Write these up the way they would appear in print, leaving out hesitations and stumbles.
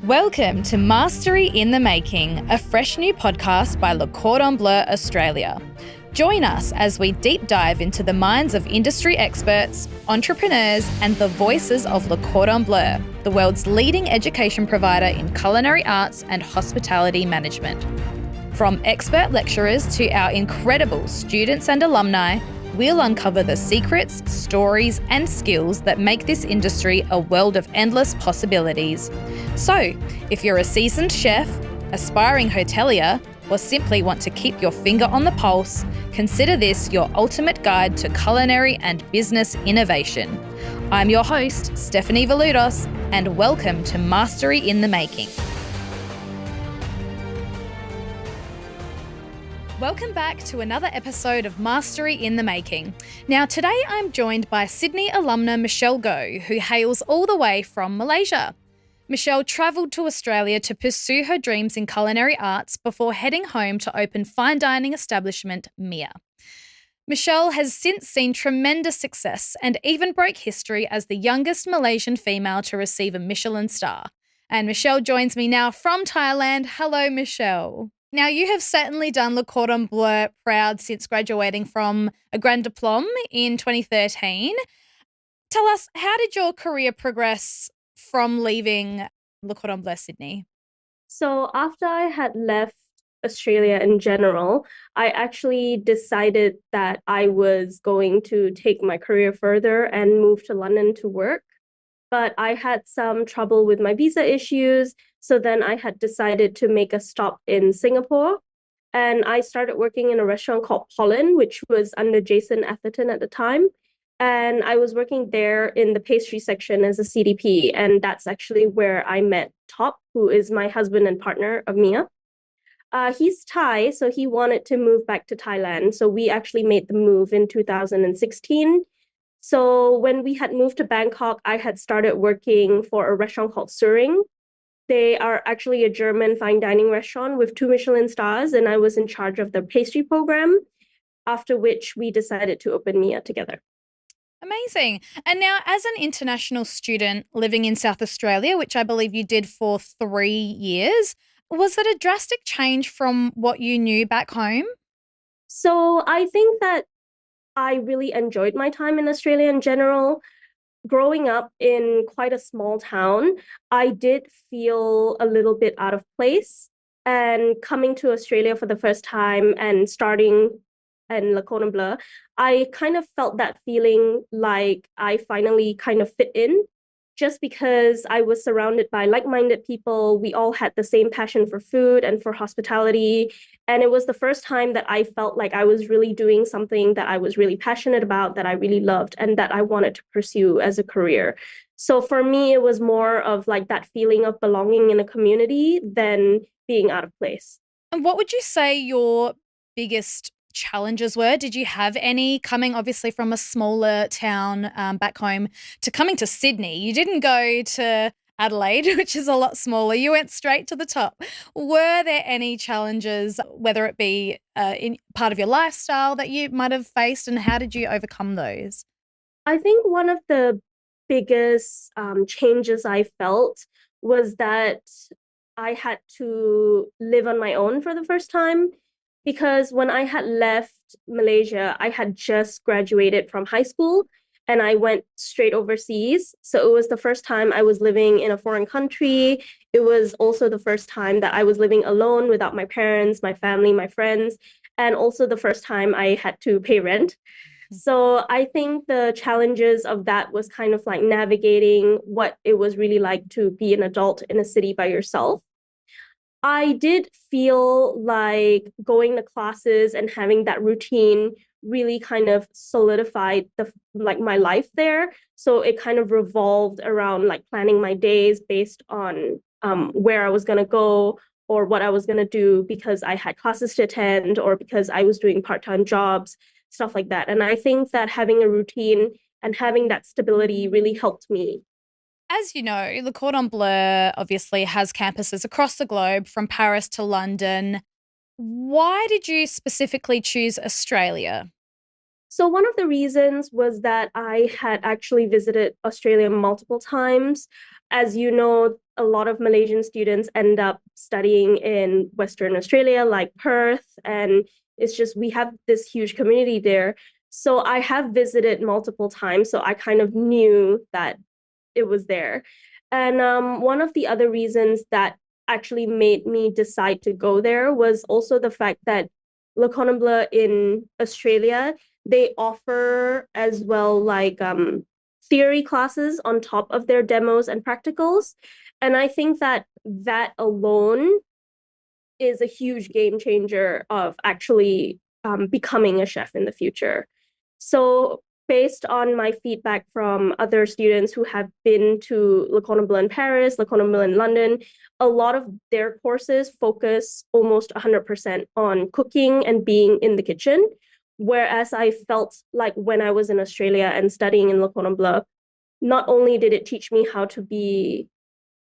Welcome to Mastery in the Making, a fresh new podcast by Cordon Bleu Australia. Join us as we deep dive into the minds of industry experts, entrepreneurs, and the voices of Cordon Bleu, the world's leading education provider in culinary arts and hospitality management. From expert lecturers to our incredible students and alumni, we'll uncover the secrets, stories, and skills that make this industry a world of endless possibilities. So, if you're a seasoned chef, aspiring hotelier, or simply want to keep your finger on the pulse, consider this your ultimate guide to culinary and business innovation. I'm your host, Stephanie Valudos, and welcome to Mastery in the Making. Welcome back to another episode of Mastery in the Making. Now, today I'm joined by Sydney alumna Michelle Goh, who hails all the way from Malaysia. Michelle travelled to Australia to pursue her dreams in culinary arts before heading home to open fine dining establishment Mia. Michelle has since seen tremendous success and even broke history as the youngest Malaysian female to receive a Michelin star. And Michelle joins me now from Thailand. Hello, Michelle. Now, you have certainly done Le Cordon Bleu proud since graduating from a Grand Diplôme in 2013. Tell us, how did your career progress from leaving Le Cordon Bleu Sydney? So after I had left Australia in general, I actually decided that I was going to take my career further and move to London to work. But I had some trouble with my visa issues. So then I had decided to make a stop in Singapore. And I started working in a restaurant called MICHELIN, which was under Jason Atherton at the time. And I was working there in the pastry section as a CDP. And that's actually where I met Top, who is my husband and partner of Mia. He's Thai, so he wanted to move back to Thailand. So we actually made the move in 2016. So when we had moved to Bangkok, I had started working for a restaurant called Suring. They are actually a German fine dining restaurant with 2 Michelin stars, and I was in charge of the pastry program, after which we decided to open Mia together. Amazing. And now, as an international student living in South Australia, which I believe you did for 3 years, was it a drastic change from what you knew back home? So I think that I really enjoyed my time in Australia in general. Growing up in quite a small town, I did feel a little bit out of place. And coming to Australia for the first time and starting in Le Cordon Bleu, I kind of felt that feeling like I finally kind of fit in, just because I was surrounded by like-minded people. We all had the same passion for food and for hospitality. And it was the first time that I felt like I was really doing something that I was really passionate about, that I really loved, and that I wanted to pursue as a career. So for me, it was more of like that feeling of belonging in a community than being out of place. And what would you say your biggest challenges were? Did you have any, coming obviously from a smaller town back home to coming to Sydney? You didn't go to Adelaide, which is a lot smaller. You went straight to the top. Were there any challenges, whether it be in part of your lifestyle that you might have faced, and how did you overcome those? I think one of the biggest changes I felt was that I had to live on my own for the first time. Because when I had left Malaysia, I had just graduated from high school and I went straight overseas. So it was the first time I was living in a foreign country. It was also the first time that I was living alone without my parents, my family, my friends, and also the first time I had to pay rent. So I think the challenges of that was kind of like navigating what it was really like to be an adult in a city by yourself. I did feel like going to classes and having that routine really kind of solidified my life there. So it kind of revolved around like planning my days based on where I was going to go or what I was going to do, because I had classes to attend or because I was doing part-time jobs, stuff like that. And I think that having a routine and having that stability really helped me. As you know, Le Cordon Bleu obviously has campuses across the globe, from Paris to London. Why did you specifically choose Australia? So one of the reasons was that I had actually visited Australia multiple times. as you know, a lot of Malaysian students end up studying in Western Australia, like Perth, and it's just we have this huge community there. So I have visited multiple times, so I kind of knew that it was there. And one of the other reasons that actually made me decide to go there was also the fact that Le Cordon Bleu in Australia, they offer as well like theory classes on top of their demos and practicals. And I think that that alone is a huge game changer of actually becoming a chef in the future. So based on my feedback from other students who have been to Le Cordon Bleu in Paris, Le Cordon Bleu in London, a lot of their courses focus almost 100% on cooking and being in the kitchen. Whereas I felt like when I was in Australia and studying in Le Cordon Bleu, not only did it teach me how to be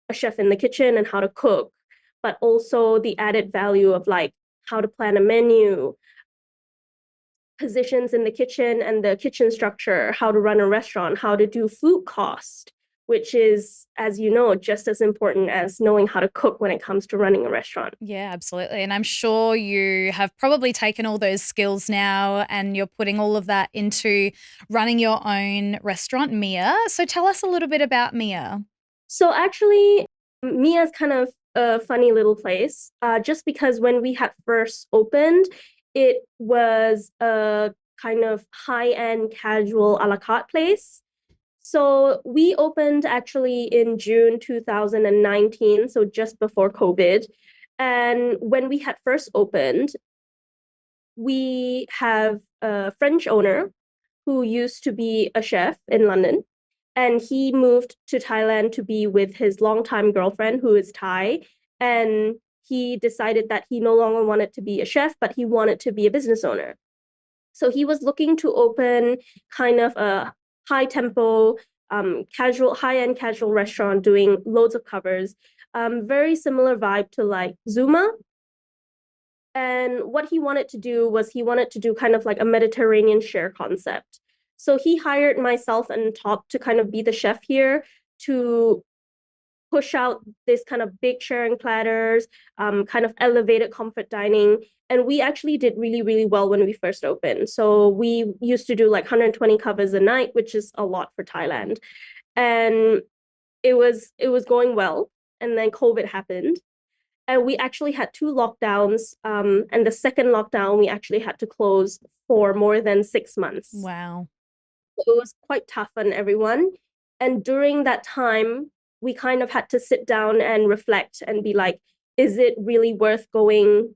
a chef in the kitchen and how to cook, but also the added value of like how to plan a menu, positions in the kitchen and the kitchen structure, how to run a restaurant, how to do food cost, which is, as you know, just as important as knowing how to cook when it comes to running a restaurant. Yeah, absolutely. And I'm sure you have probably taken all those skills now and you're putting all of that into running your own restaurant, Mia. So tell us a little bit about Mia. So actually, Mia's kind of a funny little place, just because when we had first opened, it was a kind of high-end casual a la carte place. So we opened actually in June 2019, so just before COVID. And when we had first opened, we have a French owner who used to be a chef in London. And he moved to Thailand to be with his longtime girlfriend, who is Thai. And he decided that he no longer wanted to be a chef, but he wanted to be a business owner. So he was looking to open kind of a high tempo, casual, high end casual restaurant doing loads of covers, very similar vibe to like Zuma. And what he wanted to do was he wanted to do kind of like a Mediterranean share concept. So he hired myself and Top to kind of be the chef here to push out this kind of big sharing platters, kind of elevated comfort dining. And we actually did really, really well when we first opened. So we used to do like 120 covers a night, which is a lot for Thailand. And it was going well. And then COVID happened. And we actually had two lockdowns. And the second lockdown, we actually had to close for more than 6 months. Wow. It was quite tough on everyone. And during that time, we kind of had to sit down and reflect and be like, is it really worth going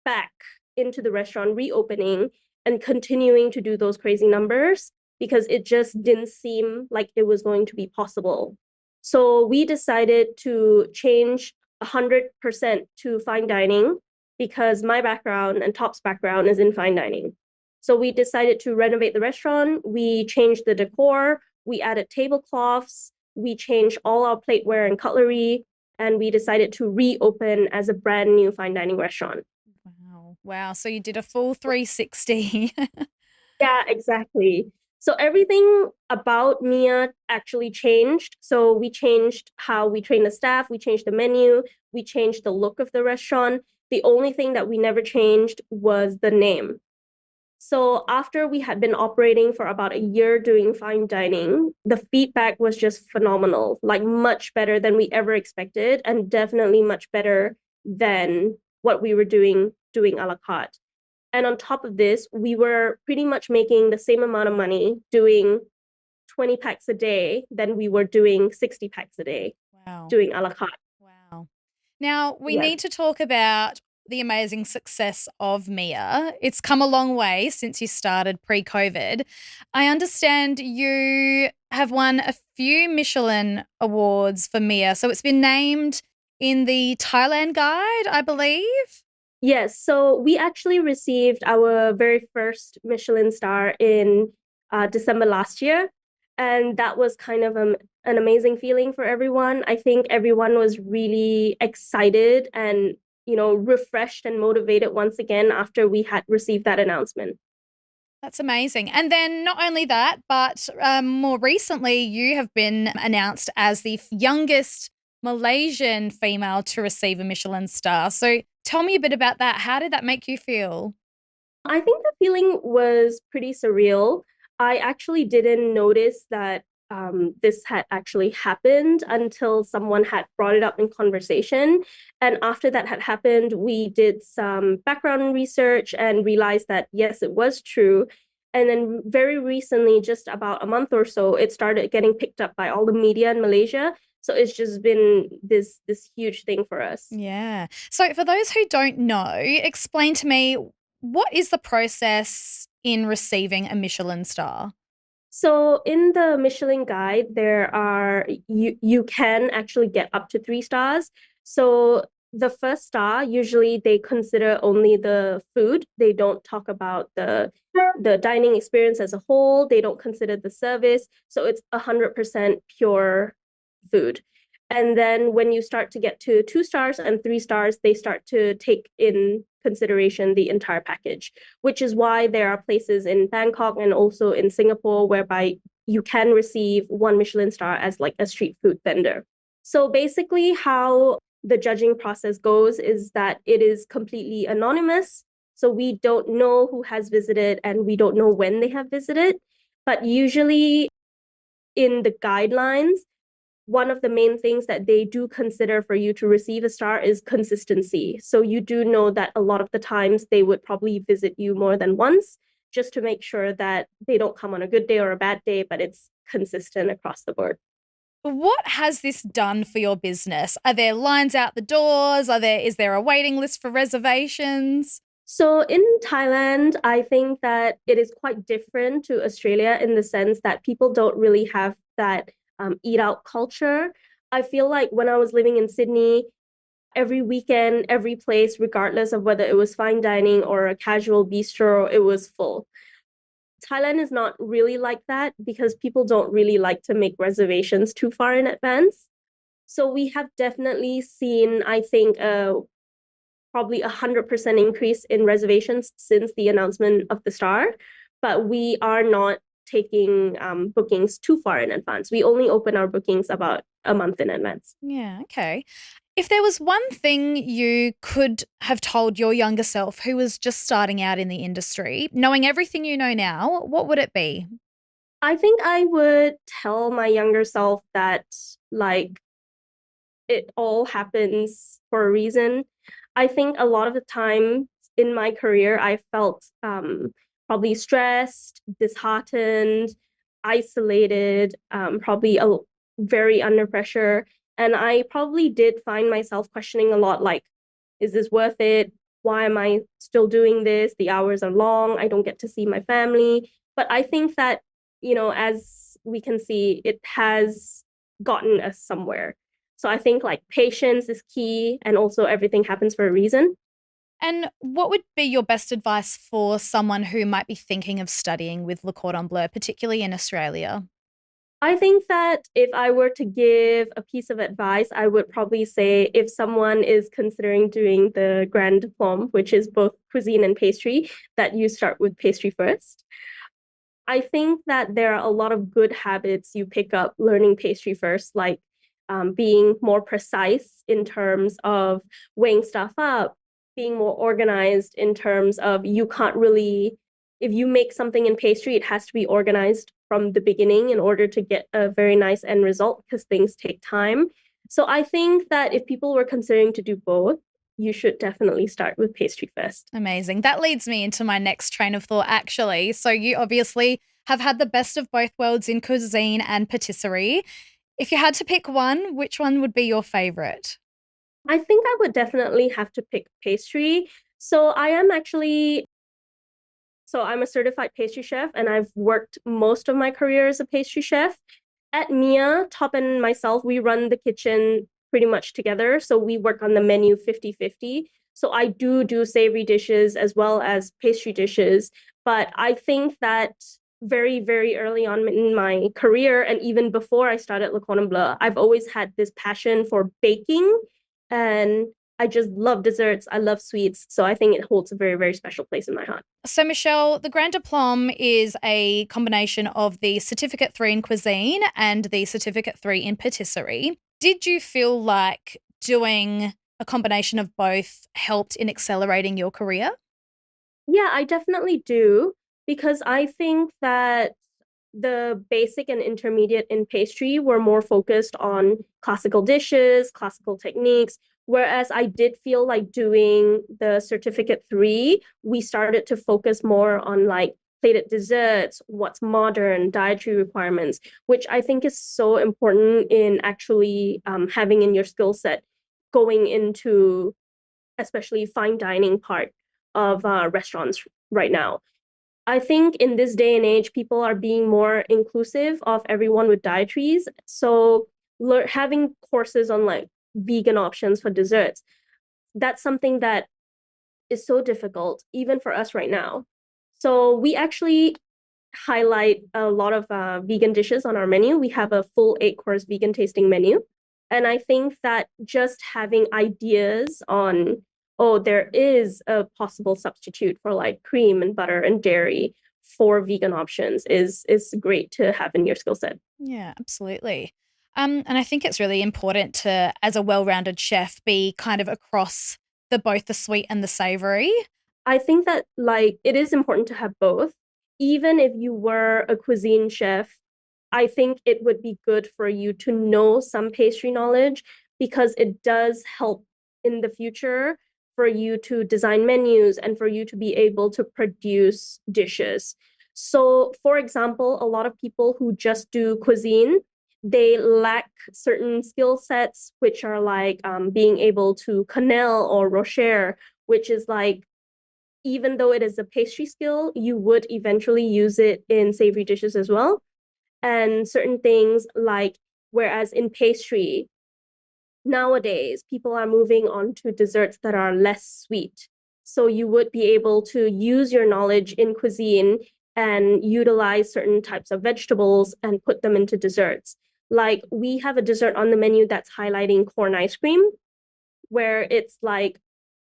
back into the restaurant, reopening and continuing to do those crazy numbers? Because it just didn't seem like it was going to be possible. So we decided to change 100% to fine dining because my background and Top's background is in fine dining. So we decided to renovate the restaurant. We changed the decor. We added tablecloths. We changed all our plateware and cutlery. And we decided to reopen as a brand new fine dining restaurant. Wow. Wow. So you did a full 360. Yeah, exactly. So everything about Mia actually changed. So we changed how we train the staff, we changed the menu, we changed the look of the restaurant. The only thing that we never changed was the name. So after we had been operating for about a year doing fine dining, the feedback was just phenomenal, like much better than we ever expected, and definitely much better than what we were doing a la carte. And on top of this, we were pretty much making the same amount of money doing 20 packs a day than we were doing 60 packs a day Wow. doing a la carte. Wow. Now, we Yes. need to talk about the amazing success of Mia. It's come a long way since you started pre-COVID. I understand you have won a few Michelin awards for Mia. So it's been named in the Thailand Guide, I believe. Yes, so we actually received our very first Michelin star in December last year. And that was kind of an amazing feeling for everyone. I think everyone was really excited and, refreshed and motivated once again after we had received that announcement. That's amazing. And then not only that, but more recently, you have been announced as the youngest Malaysian female to receive a Michelin star. So tell me a bit about that. How did that make you feel? I think the feeling was pretty surreal. I actually didn't notice that this had actually happened until someone had brought it up in conversation. And after that had happened, we did some background research and realized that, yes, it was true. And then very recently, just about a month or so, it started getting picked up by all the media in Malaysia. So it's just been this huge thing for us. Yeah. So for those who don't know, explain to me what is the process in receiving a Michelin star? So in the Michelin guide, there are you can actually get up to 3 stars. So the first star, usually they consider only the food. They don't talk about the dining experience as a whole. They don't consider the service. So it's 100% pure food. And then when you start to get to 2 stars and 3 stars, they start to take in consideration the entire package, which is why there are places in Bangkok and also in Singapore whereby you can receive one Michelin star as like a street food vendor. So basically, how the judging process goes is that it is completely anonymous. So we don't know who has visited and we don't know when they have visited. But usually in the guidelines, one of the main things that they do consider for you to receive a star is consistency. So you do know that a lot of the times they would probably visit you more than once just to make sure that they don't come on a good day or a bad day, but it's consistent across the board. What has this done for your business? Are there lines out the doors? Is there a waiting list for reservations? So in Thailand, I think that it is quite different to Australia in the sense that people don't really have that eat out culture. I feel like when I was living in Sydney, every weekend, every place, regardless of whether it was fine dining or a casual bistro, it was full. Thailand is not really like that because people don't really like to make reservations too far in advance. So we have definitely seen, I think, probably 100% increase in reservations since the announcement of the star, but we are not taking bookings too far in advance. We only open our bookings about a month in advance. Yeah, okay. If there was one thing you could have told your younger self who was just starting out in the industry, knowing everything you know now, what would it be? I think I would tell my younger self that, like, it all happens for a reason. I think a lot of the time in my career, I felt probably stressed, disheartened, isolated, probably very under pressure. And I probably did find myself questioning a lot like, is this worth it? Why am I still doing this? The hours are long. I don't get to see my family. But I think that, as we can see, it has gotten us somewhere. So I think like patience is key and also everything happens for a reason. And what would be your best advice for someone who might be thinking of studying with Le Cordon Bleu, particularly in Australia? I think that if I were to give a piece of advice, I would probably say if someone is considering doing the Grand Diplôme, which is both cuisine and pastry, that you start with pastry first. I think that there are a lot of good habits you pick up learning pastry first, like being more precise in terms of weighing stuff up, being more organized in terms of you can't really, if you make something in pastry, it has to be organized from the beginning in order to get a very nice end result because things take time. So I think that if people were considering to do both, you should definitely start with pastry first. Amazing. That leads me into my next train of thought, actually. So, you obviously have had the best of both worlds in cuisine and patisserie. If you had to pick one, which one would be your favorite? I think I would definitely have to pick pastry. So I am actually So I'm a certified pastry chef and I've worked most of my career as a pastry chef. At Mia, Top and myself, we run the kitchen pretty much together. So we work on the menu 50-50. So I do savory dishes as well as pastry dishes. But I think that very, very early on in my career, and even before I started Le Cordon Bleu, I've always had this passion for baking. And I just love desserts. I love sweets. So I think it holds a very, very special place in my heart. So, Michelle, the Grand Diplôme is a combination of the Certificate 3 in Cuisine and the Certificate 3 in Patisserie. Did you feel like doing a combination of both helped in accelerating your career? Yeah, I definitely do because I think that the basic and intermediate in pastry were more focused on classical dishes, classical techniques, whereas I did feel like doing the certificate 3, we started to focus more on like plated desserts, what's modern, dietary requirements, which I think is so important in actually having in your skill set going into especially fine dining part of restaurants right now. I think in this day and age, people are being more inclusive of everyone with dietaries. So having courses on like vegan options for desserts, that's something that is so difficult, even for us right now. So we actually highlight a lot of vegan dishes on our menu. We have a full 8 course vegan tasting menu. And I think that just having ideas on, oh, there is a possible substitute for like cream and butter and dairy for vegan options is great to have in your skill set. Yeah, absolutely. And I think it's really important to, as a well-rounded chef, be kind of across both the sweet and the savory. I think that like it is important to have both. Even if you were a cuisine chef, I think it would be good for you to know some pastry knowledge because it does help in the future for you to design menus and for you to be able to produce dishes. So, for example, a lot of people who just do cuisine, they lack certain skill sets, which are like being able to cannelle or rocher, which is like even though it is a pastry skill, you would eventually use it in savory dishes as well. And certain things like, whereas in pastry, nowadays people are moving on to desserts that are less sweet. So you would be able to use your knowledge in cuisine and utilize certain types of vegetables and put them into desserts. Like we have a dessert on the menu that's highlighting corn ice cream, where it's like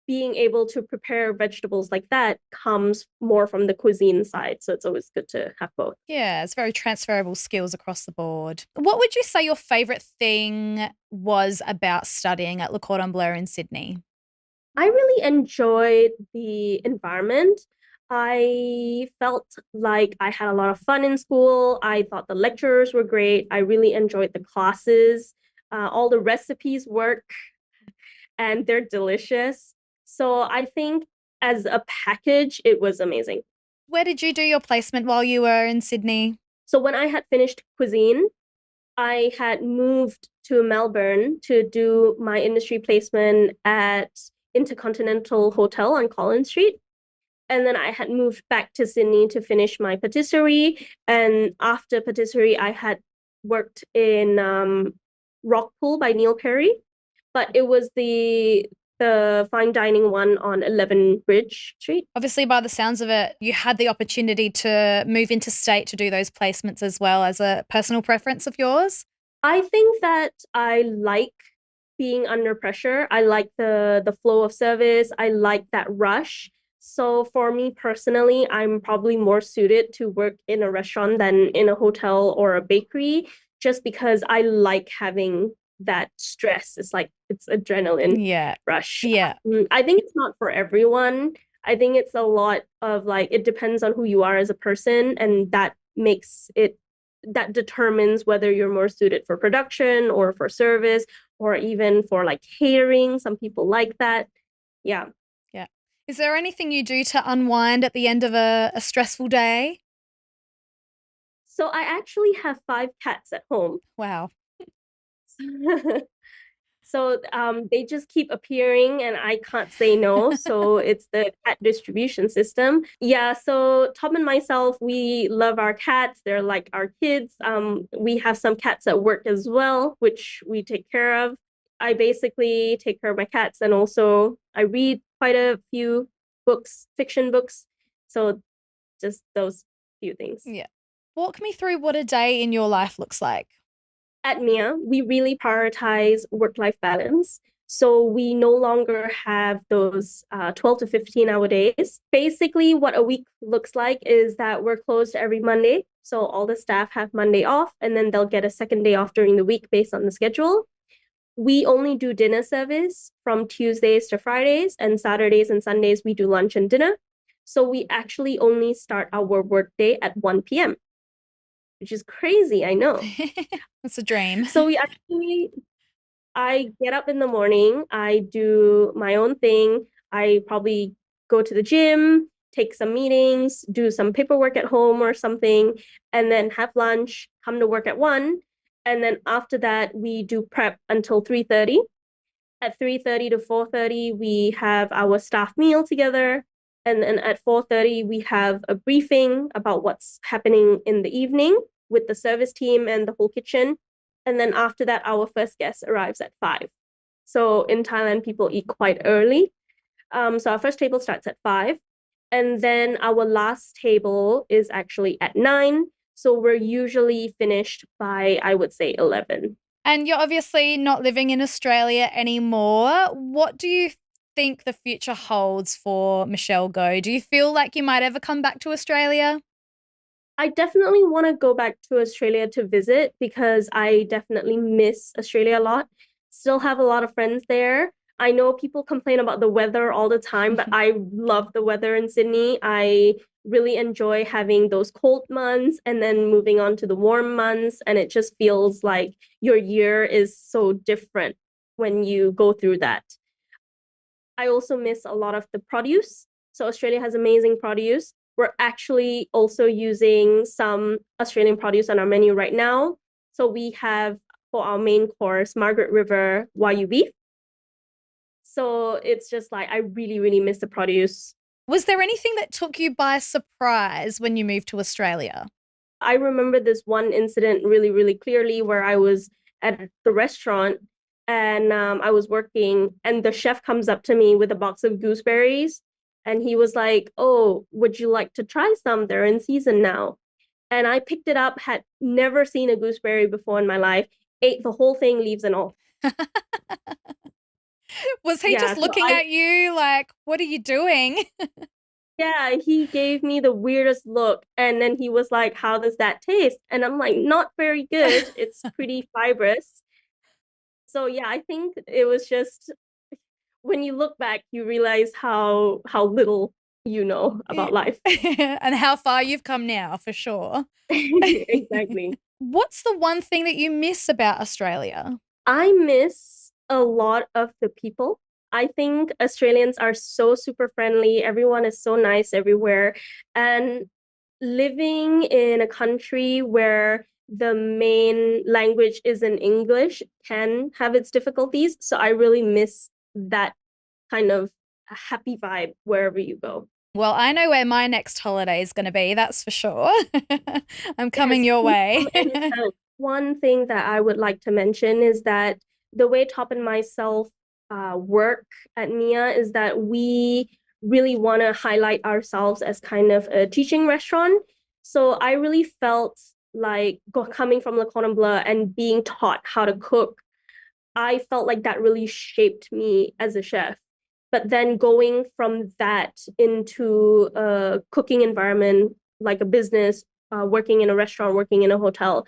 being able to prepare vegetables like that comes more from the cuisine side. So it's always good to have both. Yeah, it's very transferable skills across the board. What would you say your favourite thing was about studying at Le Cordon Bleu in Sydney? I really enjoyed the environment. I felt like I had a lot of fun in school. I thought the lecturers were great. I really enjoyed the classes. All the recipes work and they're delicious. So I think as a package, it was amazing. Where did you do your placement while you were in Sydney? So when I had finished cuisine, I had moved to Melbourne to do my industry placement at Intercontinental Hotel on Collins Street. And then I had moved back to Sydney to finish my patisserie. And after patisserie, I had worked in Rockpool by Neil Perry, but it was the fine dining one on 11 Bridge Street. Obviously, by the sounds of it, you had the opportunity to move interstate to do those placements as well as a personal preference of yours. I think that I like being under pressure. I like the flow of service. I like that rush. So for me personally, I'm probably more suited to work in a restaurant than in a hotel or a bakery, just because I like having that stress. It's like it's adrenaline Yeah. rush. Yeah. I think it's not for everyone. I think it's a lot of like it depends on who you are as a person, and that determines whether you're more suited for production or for service or even for like catering. Some people like that. Yeah. Yeah. Is there anything you do to unwind at the end of a stressful day? So I actually have 5 cats at home. Wow. So they just keep appearing and I can't say no. So it's the cat distribution system. Yeah, so Tom and myself, we love our cats. They're like our kids. We have some cats at work as well, which we take care of. I basically take care of my cats and also I read quite a few books, fiction books. So just those few things. Yeah. Walk me through what a day in your life looks like. At Mia, we really prioritize work-life balance. So we no longer have those 12 to 15-hour days. Basically, what a week looks like is that we're closed every Monday. So all the staff have Monday off, and then they'll get a second day off during the week based on the schedule. We only do dinner service from Tuesdays to Fridays, and Saturdays and Sundays we do lunch and dinner. So we actually only start our workday at 1 p.m., which is crazy, I know. That's a dream. So I get up in the morning, I do my own thing. I probably go to the gym, take some meetings, do some paperwork at home or something, and then have lunch, come to work at 1. And then after that, we do prep until 3:30. At 3:30 to 4:30, we have our staff meal together. And then at 4:30, we have a briefing about what's happening in the evening with the service team and the whole kitchen. And then after that, our first guest arrives at 5. So in Thailand, people eat quite early. So our first table starts at 5. And then our last table is actually at 9. So we're usually finished by, I would say, 11. And you're obviously not living in Australia anymore. What do you think the future holds for Michelle Goh? Do you feel like you might ever come back to Australia? I definitely want to go back to Australia to visit because I definitely miss Australia a lot. Still have a lot of friends there. I know people complain about the weather all the time, but I love the weather in Sydney. I really enjoy having those cold months and then moving on to the warm months. And it just feels like your year is so different when you go through that. I also miss a lot of the produce. So Australia has amazing produce. We're actually also using some Australian produce on our menu right now. So we have, for our main course, Margaret River Wagyu beef. So it's just like, I really, really miss the produce. Was there anything that took you by surprise when you moved to Australia? I remember this one incident really, really clearly where I was at the restaurant and I was working and the chef comes up to me with a box of gooseberries. And he was like, "Oh, would you like to try some? They're in season now." And I picked it up, had never seen a gooseberry before in my life, ate the whole thing, leaves and all. Was he just looking at you like, what are you doing? Yeah, he gave me the weirdest look. And then he was like, "How does that taste?" And I'm like, "Not very good. It's pretty fibrous." So yeah, I think it was just when you look back, you realize how little you know about life. And how far you've come now, for sure. Exactly. What's the one thing that you miss about Australia? I miss a lot of the people. I think Australians are so super friendly. Everyone is so nice everywhere. And living in a country where the main language isn't English can have its difficulties. So I really miss that kind of happy vibe wherever you go. Well, I know where my next holiday is going to be, that's for sure. I'm coming your way. One thing that I would like to mention is that the way Top and myself work at Mia is that we really want to highlight ourselves as kind of a teaching restaurant. So I really felt like coming from Le Cordon Bleu and being taught how to cook, I felt like that really shaped me as a chef. But then going from that into a cooking environment, like a business, working in a restaurant, working in a hotel,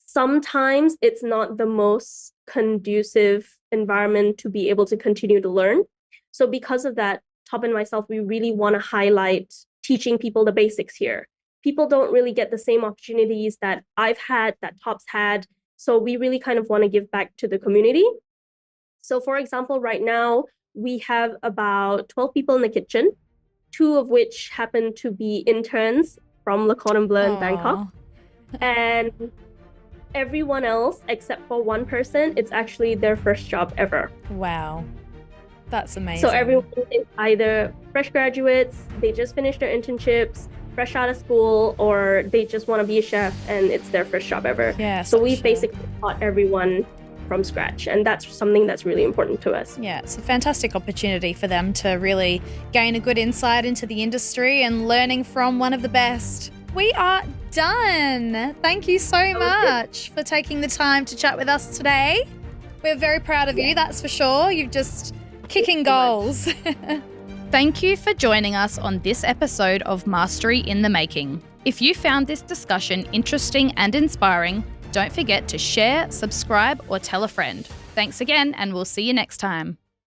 sometimes it's not the most conducive environment to be able to continue to learn. So because of that, Top and myself, we really want to highlight teaching people the basics here. People don't really get the same opportunities that I've had, that Top's had. So we really kind of want to give back to the community. So for example, right now, we have about 12 people in the kitchen, 2 of which happen to be interns from Le Cordon Bleu in Bangkok. And everyone else, except for one person, it's actually their first job ever. Wow. That's amazing. So everyone is either fresh graduates, they just finished their internships, fresh out of school, or they just want to be a chef and it's their first job ever. Yeah, so we basically taught everyone from scratch, and that's something that's really important to us. Yeah, it's a fantastic opportunity for them to really gain a good insight into the industry and learning from one of the best. We are done. Thank you so much for taking the time to chat with us today. We're very proud of you, that's for sure. You're just kicking goals. Thank you for joining us on this episode of Mastery in the Making. If you found this discussion interesting and inspiring, don't forget to share, subscribe, or tell a friend. Thanks again, and we'll see you next time.